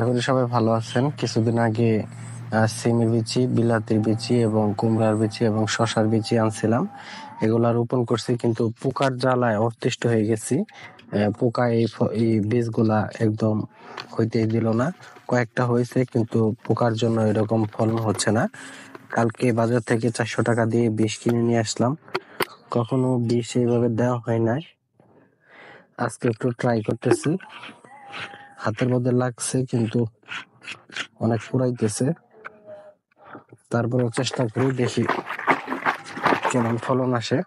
আশা করি সবাই ভালো আছেন। কিছুদিন আগে সিমের বিচি, বিলাতির বিচি এবং কুমড়ার বিচি এবং শশার বিচি আনছিলাম। এগুলা রোপণ করছি, কিন্তু পোকার জ্বালায় অতিষ্ঠ হয়ে গেছি। পোকা এই বীজগুলা একদম হইতেই দিল না। কয়েকটা হয়েছে, কিন্তু পোকার জন্য এরকম ফলন হচ্ছে না। কালকে বাজার থেকে 400 টাকা দিয়ে বিষ কিনে নিয়ে আসলাম। কখনো বিষ এইভাবে দেওয়া হয় নাই। আজকে একটু ট্রাই করতেছি। হাতের মধ্যে লাগছে, কিন্তু অনেক পুরাইতেছে। তারপরে চেষ্টা করি, দেখি কেমন ফলন আসে।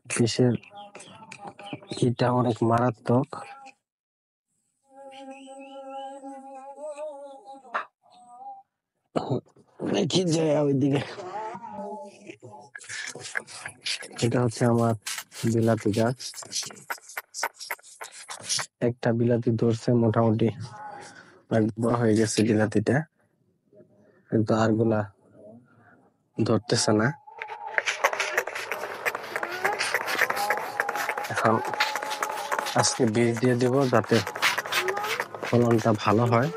বিষের ইটা অনেক মারাত্মক। দেখি যে ওইদিকে, এটা হচ্ছে আমার বিলাতি গাছ। একটা বিলাতি ধরছে, মোটামুটি বড় হয়ে গেছে বিলাতিটা, কিন্তু আরগুলা ধরতেছে না। এখন আজকে বীজ দিয়ে দেব, যাতে ফলনটা ভালো হয়।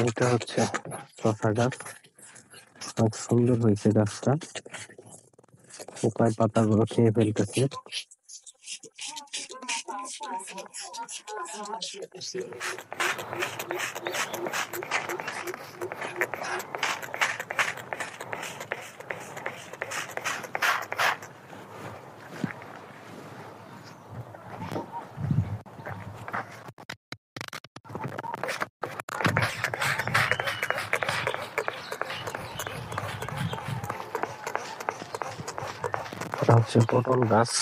এটা হচ্ছে শসা গাছ, অনেক সুন্দর হয়েছে গাছটা। পোকায় পাতাগুলো খেয়ে ফেলতেছে। এটা হচ্ছে পটল গাছ।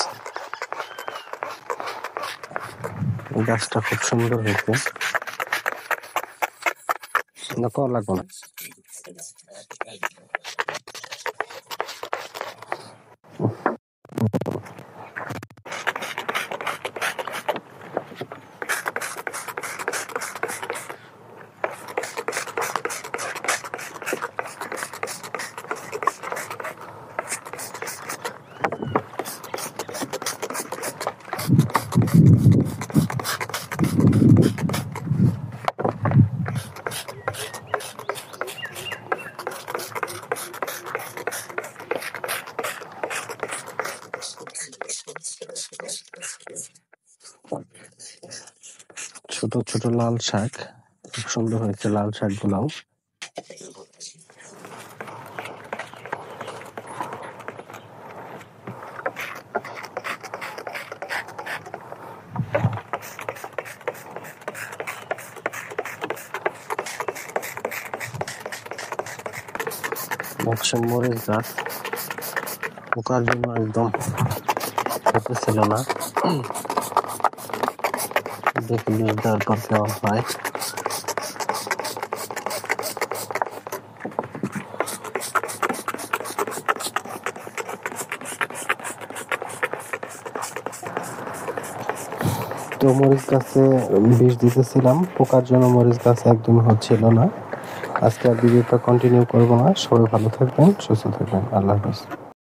গাছটা খুব সুন্দর হয়েছে। না, কলা কলা। ছোট ছোট লাল শাক, খুব সুন্দর হয়েছে লাল শাক গুলাও। হচ্ছে মরিচ গাছ, পোকার জন্য একদম হতেছিল না। দেখি বীজ দেওয়ার পর কেমন হয়। তো মরিচ গাছে বিষ দিতেছিলাম, পোকার জন্য মরিচ গাছ একদম হচ্ছিল না। আজকে আর ভিডিওটা কন্টিনিউ করবো না। সবাই ভালো থাকবেন, সুস্থ থাকবেন। আল্লাহ হাফেজ।